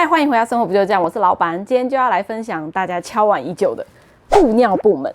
嗨，欢迎回到生活不就这样，我是老板，今天就要来分享大家敲碗已久的布尿布们。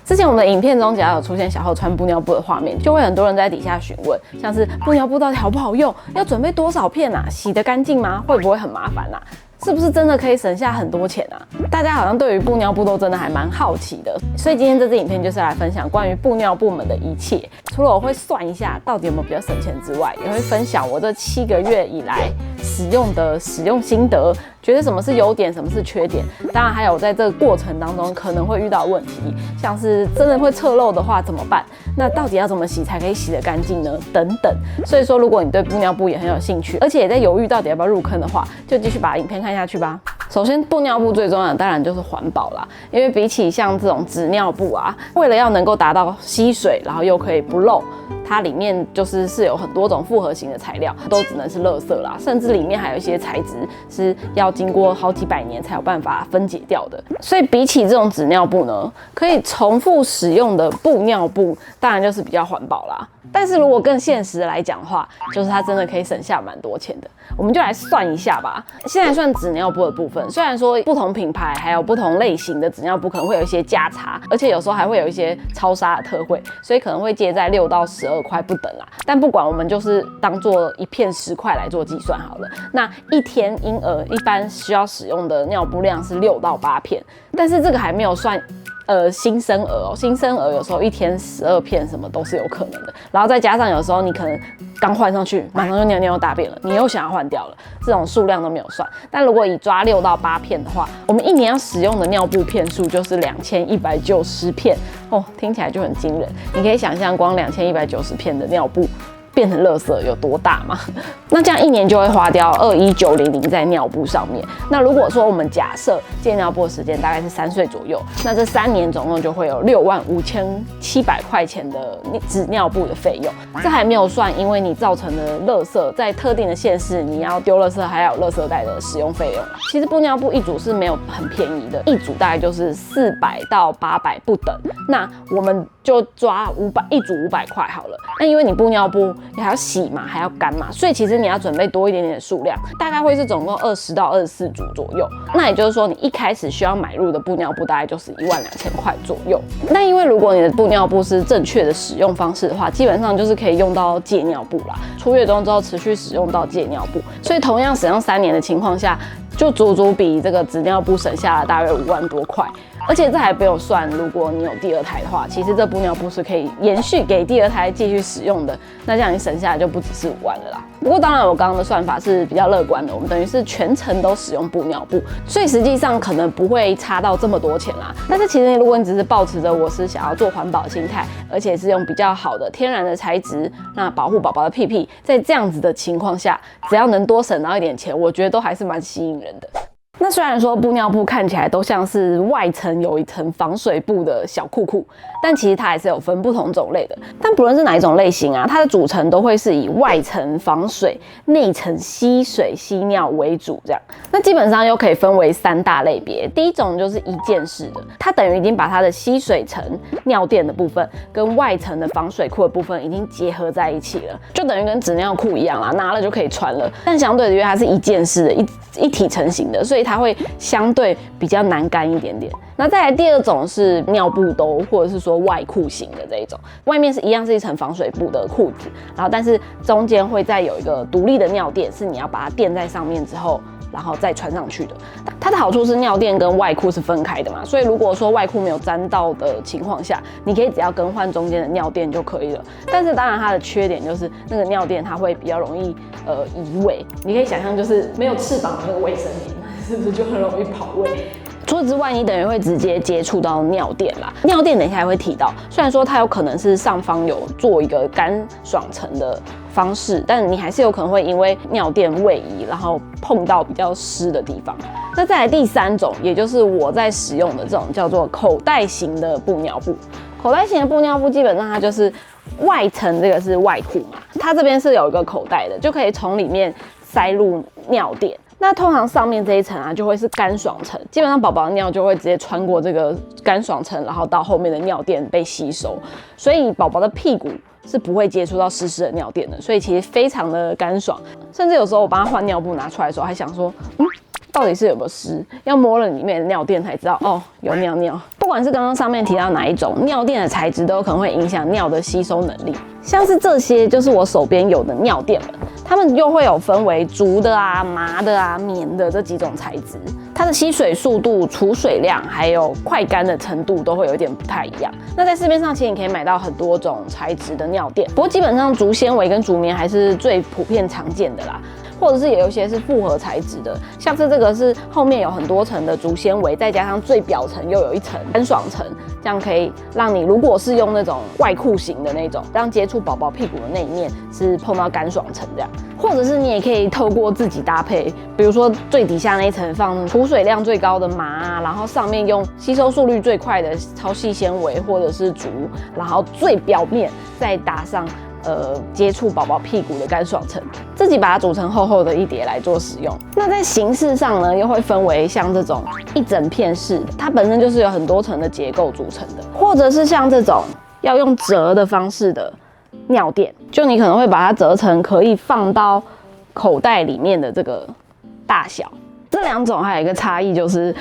之前我们的影片中，只要有出现小浩穿布尿布的画面，就会很多人在底下询问，像是布尿布到底好不好用，要准备多少片啊，洗得干净吗？会不会很麻烦啊？是不是真的可以省下很多钱啊？大家好像对于布尿布都真的还蛮好奇的，所以今天这支影片就是来分享关于布尿布们的一切。除了我会算一下到底有没有比较省钱之外，也会分享我这7个月以来使用心得，觉得什么是优点，什么是缺点。当然还有在这个过程当中可能会遇到问题，像是真的会侧漏的话怎么办？那到底要怎么洗才可以洗得干净呢？等等。所以说，如果你对布尿布也很有兴趣，而且也在犹豫到底要不要入坑的话，就继续把影片看下去吧。首先，布尿布最重要的当然就是环保啦，因为比起像这种纸尿布啊，为了要能够达到吸水，然后又可以不漏，它里面是有很多种复合型的材料，都只能是垃圾啦，甚至里面还有一些材质是要经过好几百年才有办法分解掉的。所以比起这种纸尿布呢，可以重复使用的布尿布，当然就是比较环保啦。但是如果更现实的来讲的话，就是它真的可以省下蛮多钱的。我们就来算一下吧。现在算纸尿布的部分，虽然说不同品牌还有不同类型的纸尿布可能会有一些价差，而且有时候还会有一些超杀的特惠，所以可能会介在6到12块不等啦。但不管，我们就是当做一片10块来做计算好了。那一天婴儿一般需要使用的尿布量是6到8片，但是这个还没有算新生儿哦，新生儿有时候一天12片什么都是有可能的，然后再加上有时候你可能刚换上去，马上就尿尿大便了，你又想要换掉了，这种数量都没有算。但如果以抓6到8片的话，我们一年要使用的尿布片数就是2190片哦，听起来就很惊人。你可以想象光2190片的尿布变成垃圾有多大吗？那这样一年就会花掉21900在尿布上面。那如果说我们假设戒尿布的时间大概是3岁左右，那这3年总共就会有65700块钱的纸尿布的费用。这还没有算因为你造成的垃圾，在特定的县市你要丢垃圾还有垃圾袋的使用费用。其实布尿布一组是没有很便宜的，一组大概就是400到800不等。那我们就抓一组500块好了。那因为你布尿布你还要洗嘛，还要干嘛，所以其实你要准备多一点点的数量，大概会是总共20到24组左右。那也就是说，你一开始需要买入的布尿布大概就是12000块左右。那因为如果你的布尿布是正确的使用方式的话，基本上就是可以用到戒尿布啦，出月中之后持续使用到戒尿布。所以同样使用3年的情况下，就足足比这个纸尿布省下了大约5万多块。而且这还没有算，如果你有第2胎的话，其实这布尿布是可以延续给第2胎继续使用的。那这样你省下来就不只是5万了啦。不过当然，我刚刚的算法是比较乐观的，我们等于是全程都使用布尿布，所以实际上可能不会差到这么多钱啦。但是其实如果你只是抱持着我是想要做环保的心态，而且是用比较好的天然的材质，那保护宝宝的屁屁，在这样子的情况下，只要能多省到一点钱，我觉得都还是蛮吸引人的。那虽然说布尿布看起来都像是外层有一层防水布的小裤裤，但其实它还是有分不同种类的。但不论是哪一种类型啊，它的组成都会是以外层防水、内层吸水吸尿为主这样。那基本上又可以分为3大类别。第一种就是一件式的，它等于已经把它的吸水层、尿垫的部分跟外层的防水裤的部分已经结合在一起了，就等于跟纸尿裤一样啦，拿了就可以穿了。但相对的，因为它是一件式的、一体成型的，所以它会相对比较难干一点点。那再来第2种是尿布兜，或者是说外裤型的这一种，外面是一样是一层防水布的裤子，然后但是中间会再有一个独立的尿垫，是你要把它垫在上面之后，然后再穿上去的。它的好处是尿垫跟外裤是分开的嘛，所以如果说外裤没有沾到的情况下，你可以只要更换中间的尿垫就可以了。但是当然它的缺点就是那个尿垫它会比较容易移位，你可以想象就是没有翅膀的那个卫生棉，是不是就很容易跑位？除此之外，你等于会直接接触到尿垫啦。尿垫等一下还会提到，虽然说它有可能是上方有做一个干爽层的方式，但你还是有可能会因为尿垫位移，然后碰到比较湿的地方。那再来第3种，也就是我在使用的这种叫做口袋型的布尿布。口袋型的布尿布基本上它就是外层这个是外裤嘛，它这边是有一个口袋的，就可以从里面塞入尿垫。那通常上面这一层啊，就会是干爽层，基本上宝宝的尿就会直接穿过这个干爽层，然后到后面的尿垫被吸收，所以宝宝的屁股是不会接触到湿湿的尿垫的，所以其实非常的干爽。甚至有时候我帮他换尿布拿出来的时候，还想说，到底是有没有湿？要摸了里面的尿垫才知道哦，有尿尿。不管是刚刚上面提到哪一种尿垫的材质，都有可能会影响尿的吸收能力。像是这些，就是我手边有的尿垫们，它们又会有分为竹的啊、麻的啊、棉的这几种材质。它的吸水速度、储水量，还有快干的程度都会有一点不太一样。那在市面上其实你可以买到很多种材质的尿垫，不过基本上竹纤维跟竹棉还是最普遍常见的啦。或者是也有一些是复合材质的，像是这个是后面有很多层的竹纤维，再加上最表层又有一层干爽层，这样可以让你如果是用那种外裤型的那种，让接触宝宝屁股的那一面是碰到干爽层这样。或者是你也可以透过自己搭配，比如说最底下那一层放储水量最高的麻啊，然后上面用吸收速率最快的超细纤维或者是竹，然后最表面再打上接触宝宝屁股的干爽层，自己把它煮成厚厚的一叠来做使用。那在形式上呢，又会分为像这种一整片式的，它本身就是有很多层的结构组成的，或者是像这种要用折的方式的尿垫，就你可能会把它折成可以放到口袋里面的这个大小。这两种还有一个差异就是，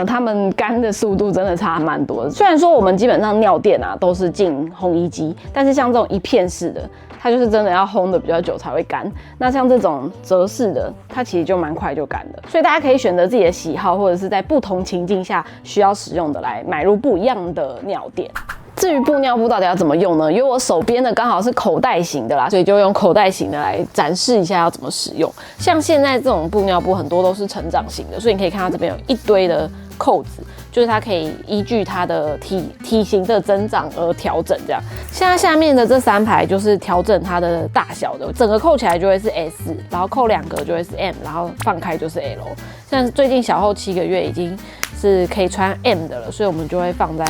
它们干的速度真的差蛮多的。虽然说我们基本上尿垫啊都是进烘衣机，但是像这种一片式的，它就是真的要烘的比较久才会干。那像这种折式的，它其实就蛮快就干的。所以大家可以选择自己的喜好，或者是在不同情境下需要使用的来买入不一样的尿垫。至于布尿布到底要怎么用呢？因为我手边的刚好是口袋型的啦，所以就用口袋型的来展示一下要怎么使用。像现在这种布尿布很多都是成长型的，所以你可以看到这边有一堆的扣子，就是它可以依据它的体型的增长而调整这样。现在下面的这3排就是调整它的大小的，整个扣起来就会是 S， 然后扣2格就会是 M， 然后放开就是 L。像最近小后7个月已经是可以穿 M 的了，所以我们就会放在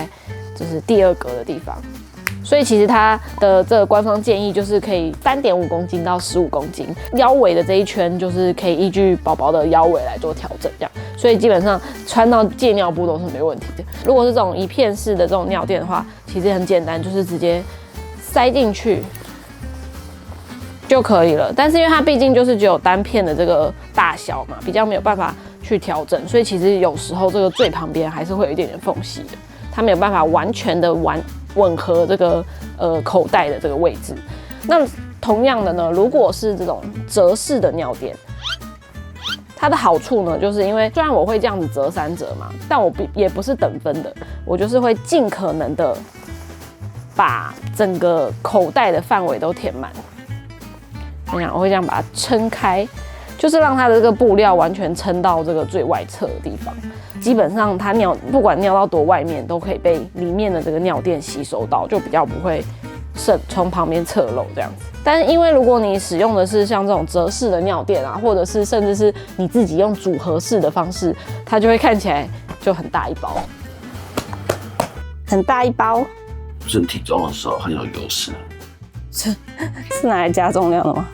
就是第2格的地方，所以其实它的这个官方建议就是可以3.5公斤到15公斤，腰围的这一圈就是可以依据宝宝的腰围来做调整，这样，所以基本上穿到戒尿布都是没问题的。如果是这种一片式的这种尿垫的话，其实很简单，就是直接塞进去就可以了。但是因为它毕竟就是只有单片的这个大小嘛，比较没有办法去调整，所以其实有时候这个最旁边还是会有一点点缝隙的。它没有办法完全的吻合这个口袋的这个位置。那同样的呢，如果是这种折式的尿垫，它的好处呢，就是因为虽然我会这样子折3折嘛，但我也不是等分的，我就是会尽可能的把整个口袋的范围都填满。你看，我会这样把它撑开，就是让它的这个布料完全撑到这个最外侧的地方。基本上它不管尿到多外面，都可以被里面的这个尿垫吸收到，就比较不会从旁边侧漏这样子。但是因为如果你使用的是像这种折式的尿垫啊，或者是甚至是你自己用组合式的方式，它就会看起来就很大一包，很大一包。身体重的时候很有优势。是拿来加重量的吗？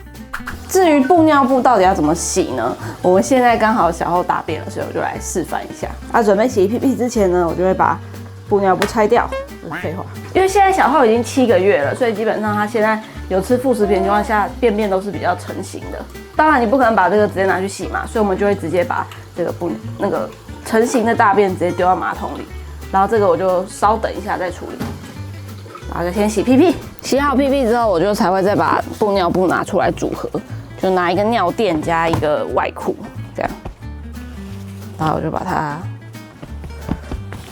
至于布尿布到底要怎么洗呢？我们现在刚好小后大便了，所以我就来示范一下。准备洗屁屁之前呢，我就会把布尿布拆掉。废话，因为现在小后已经7个月了，所以基本上他现在有吃副食品的情况下，便便都是比较成型的。当然你不可能把这个直接拿去洗嘛，所以我们就会直接把这个那个成型的大便直接丢到马桶里，然后这个我就稍等一下再处理。然后就先洗屁屁，洗好屁屁之后，我就才会再把布尿布拿出来组合，就拿一个尿垫加一个外裤，这样，然后我就把它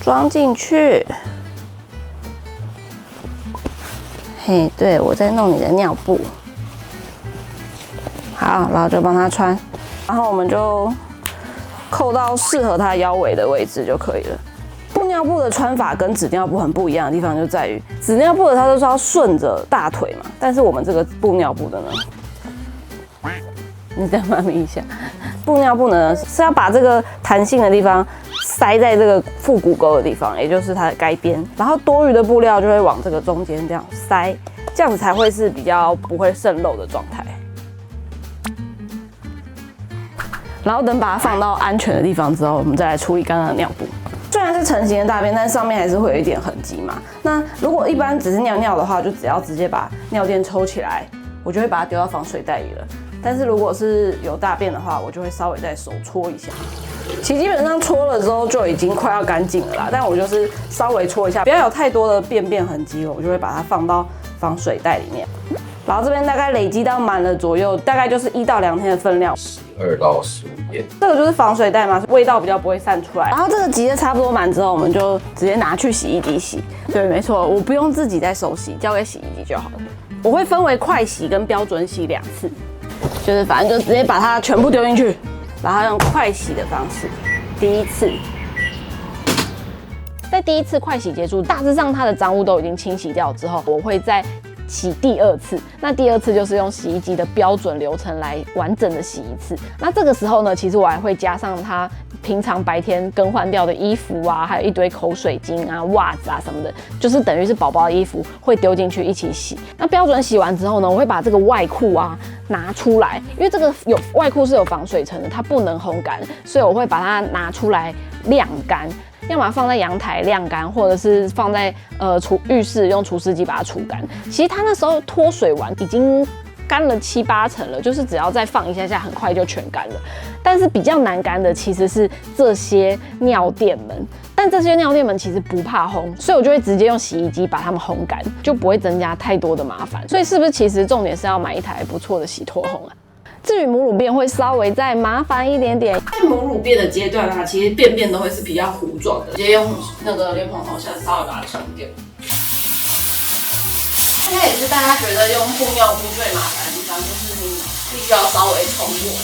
装进去。嘿，对，我在弄你的尿布，好，然后就帮他穿，然后我们就扣到适合他腰围的位置就可以了。布尿布的穿法跟纸尿布很不一样的地方就在于，纸尿布的它都是要顺着大腿嘛，但是我们这个布尿布的呢，你再慢慢一下，布尿布呢是要把这个弹性的地方塞在这个腹股沟的地方，也就是它的该边，然后多余的布料就会往这个中间这样塞，这样子才会是比较不会渗漏的状态。然后等把它放到安全的地方之后，我们再来处理刚刚的尿布。虽然是成型的大便，但上面还是会有一点痕迹嘛。那如果一般只是尿尿的话，就只要直接把尿垫抽起来，我就会把它丢到防水袋里了。但是如果是有大便的话，我就会稍微再手搓一下。其实基本上搓了之后就已经快要干净了啦，但我就是稍微搓一下，不要有太多的便痕迹了，我就会把它放到防水袋里面。然后这边大概累积到满了左右，大概就是1到2天的分量，12到15天。这个就是防水袋嘛，味道比较不会散出来。然后这个积的差不多满之后，我们就直接拿去洗衣机洗。对，没错，我不用自己再手洗，交给洗衣机就好了。我会分为快洗跟标准洗2次，就是反正就直接把它全部丢进去，然后用快洗的方式。第一次，在第一次快洗结束，大致上它的脏污都已经清洗掉之后，我会再洗第2次。那第2次就是用洗衣机的标准流程来完整的洗一次。那这个时候呢，其实我还会加上它平常白天更换掉的衣服啊，还有一堆口水巾啊、袜子啊什么的，就是等于是宝宝的衣服会丢进去一起洗。那标准洗完之后呢，我会把这个外裤啊拿出来，因为这个外裤是有防水层的，它不能烘干，所以我会把它拿出来晾干。要么放在阳台晾干，或者是放在浴室用除湿机把它除干。其实它那时候脱水完已经干了7、8成了，就是只要再放一下下，很快就全干了。但是比较难干的其实是这些尿垫们，但这些尿垫们其实不怕烘，所以我就会直接用洗衣机把它们烘干，就不会增加太多的麻烦。所以是不是其实重点是要买一台不错的洗脱烘啊？至于母乳便会稍微再麻烦一点点，在母乳便的阶段啊，其实便都会是比较糊状的，直接用那个莲蓬头下稍微把它冲掉。应该也是大家觉得用布尿布最麻烦的地方，就是你必须要稍微冲过。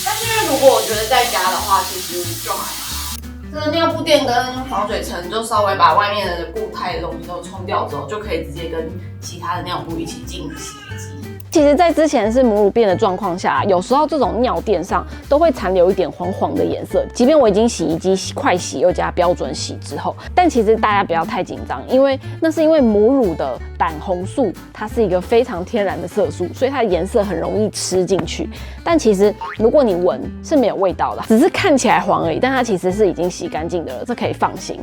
但是因为如果我觉得在家的话，其实就还好。这个尿布垫跟防水层就稍微把外面的固态的东西都冲掉之后，就可以直接跟其他的尿布一起进洗衣机。其实，在之前是母乳便的状况下，有时候这种尿垫上都会残留一点黄黄的颜色。即便我已经洗衣机快洗又加标准洗之后，但其实大家不要太紧张，因为那是因为母乳的胆红素它是一个非常天然的色素，所以它的颜色很容易吃进去。但其实如果你闻是没有味道的，只是看起来黄而已，但它其实是已经洗干净的了，这可以放心。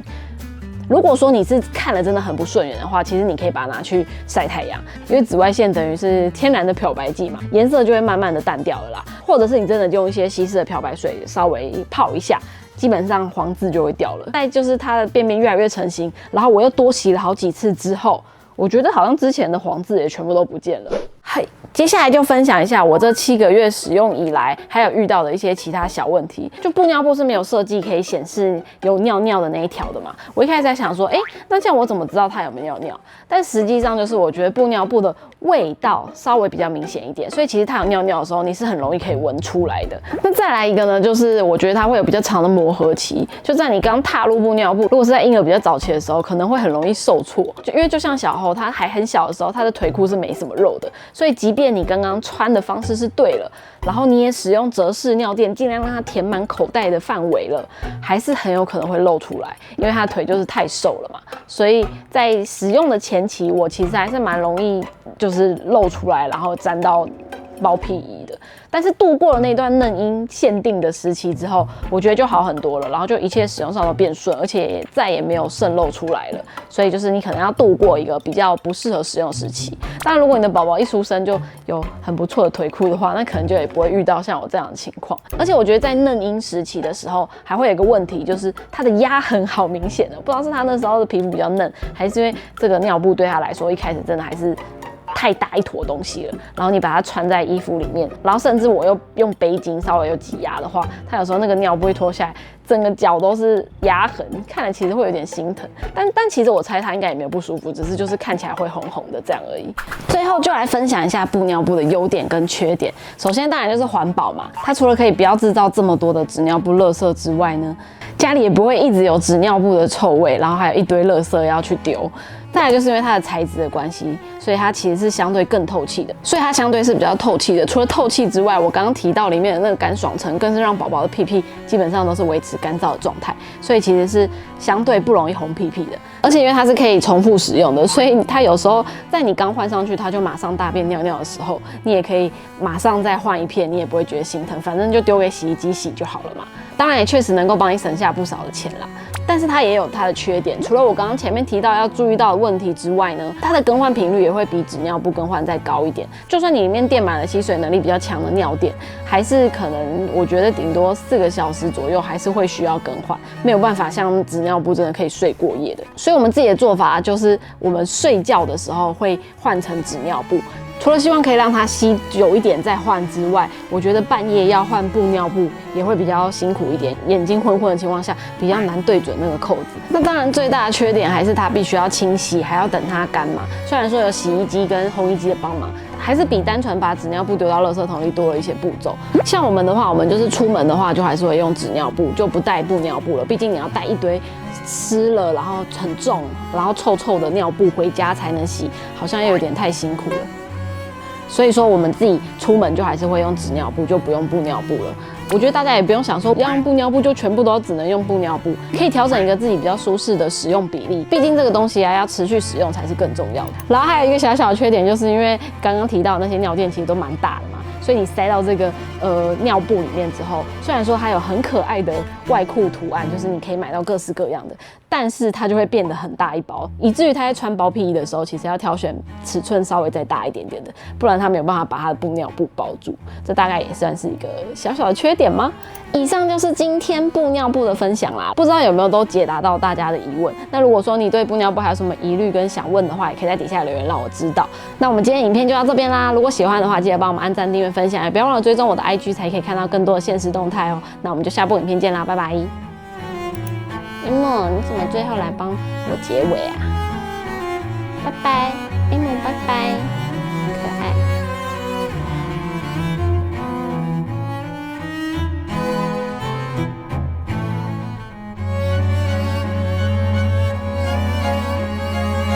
如果说你是看了真的很不顺眼的话，其实你可以把它拿去晒太阳，因为紫外线等于是天然的漂白剂嘛，颜色就会慢慢的淡掉了啦。或者是你真的用一些稀释的漂白水稍微泡一下，基本上黄渍就会掉了。再就是它的便越来越成型，然后我又多洗了好几次之后，我觉得好像之前的黄渍也全部都不见了。嘿，接下来就分享一下我这7个月使用以来，还有遇到的一些其他小问题。就布尿布是没有设计可以显示有尿尿的那一条的嘛。我一开始在想说，那这样我怎么知道它有没有尿尿？但实际上就是我觉得布尿布的味道稍微比较明显一点，所以其实它有尿尿的时候，你是很容易可以闻出来的。那再来一个呢，就是我觉得它会有比较长的磨合期，就在你刚踏入布尿布，如果是在婴儿比较早期的时候，可能会很容易受挫，因为就像小猴他还很小的时候，他的腿裤是没什么肉的，所以即便你刚刚穿的方式是对了，然后你也使用折式尿垫，尽量让它填满口袋的范围了，还是很有可能会露出来，因为它的腿就是太瘦了嘛。所以在使用的前期，我其实还是蛮容易就是露出来，然后沾到包屁衣的。但是度过了那段嫩婴限定的时期之后，我觉得就好很多了，然后就一切使用上都变顺，而且也再也没有渗漏出来了。所以就是你可能要度过一个比较不适合使用的时期。当然，如果你的宝宝一出生就有很不错的腿裤的话，那可能就也不会遇到像我这样的情况。而且我觉得在嫩婴时期的时候，还会有一个问题，就是他的压痕好明显的，不知道是他那时候的皮肤比较嫩，还是因为这个尿布对他来说一开始真的还是太大一坨东西了，然后你把它穿在衣服里面，然后甚至我又用背巾稍微有挤压的话，它有时候那个尿布会脱下来，整个脚都是压痕，看了其实会有点心疼。但其实我猜它应该也没有不舒服，只是就是看起来会红红的这样而已。最后就来分享一下布尿布的优点跟缺点。首先当然就是环保嘛，它除了可以不要制造这么多的纸尿布垃圾之外呢，家里也不会一直有纸尿布的臭味，然后还有一堆垃圾要去丢。再来就是因为它的材质的关系，所以它其实是相对更透气的，所以它相对是比较透气的。除了透气之外，我刚刚提到里面的那个干爽层，更是让宝宝的屁屁基本上都是维持干燥的状态，所以其实是相对不容易红屁屁的。而且因为它是可以重复使用的，所以它有时候在你刚换上去，它就马上大便尿尿的时候，你也可以马上再换一片，你也不会觉得心疼，反正就丢给洗衣机洗就好了嘛。当然也确实能够帮你省下不少的钱啦。但是它也有它的缺点，除了我刚刚前面提到要注意到的问题之外呢，它的更换频率也会比纸尿布更换再高一点。就算你里面垫满了吸水能力比较强的尿垫，还是可能我觉得顶多4个小时左右还是会需要更换，没有办法像纸尿布真的可以睡过夜的。所以我们自己的做法就是我们睡觉的时候会换成纸尿布。除了希望可以让它吸久一点再换之外，我觉得半夜要换布尿布也会比较辛苦一点，眼睛昏昏的情况下比较难对准那个扣子。那当然最大的缺点还是它必须要清洗，还要等它干嘛。虽然说有洗衣机跟烘衣机的帮忙，还是比单纯把纸尿布丢到垃圾桶里多了一些步骤。像我们的话，我们就是出门的话就还是会用纸尿布，就不带布尿布了。毕竟你要带一堆湿了，然后很重，然后臭臭的尿布回家才能洗，好像又有点太辛苦了。所以说我们自己出门就还是会用纸尿布，就不用布尿布了。我觉得大家也不用想说要用布尿布就全部都只能用布尿布，可以调整一个自己比较舒适的使用比例。毕竟这个东西要持续使用才是更重要的。然后还有一个小小的缺点，就是因为刚刚提到的那些尿垫其实都蛮大的嘛，所以你塞到这个尿布里面之后，虽然说它有很可爱的外裤图案，就是你可以买到各式各样的，但是它就会变得很大一包，以至于他在穿包屁衣的时候，其实要挑选尺寸稍微再大一点点的，不然他没有办法把他的布尿布包住。这大概也算是一个小小的缺点吗？以上就是今天布尿布的分享啦，不知道有没有都解答到大家的疑问。那如果说你对布尿布还有什么疑虑跟想问的话，也可以在底下留言让我知道。那我们今天影片就到这边啦，如果喜欢的话，记得帮我们按赞、订阅、分享，也不要忘了追踪我的 IG， 才可以看到更多的限时动态哦。那我们就下部影片见啦，拜拜。你怎么最后来帮我结尾啊？拜拜，拜拜。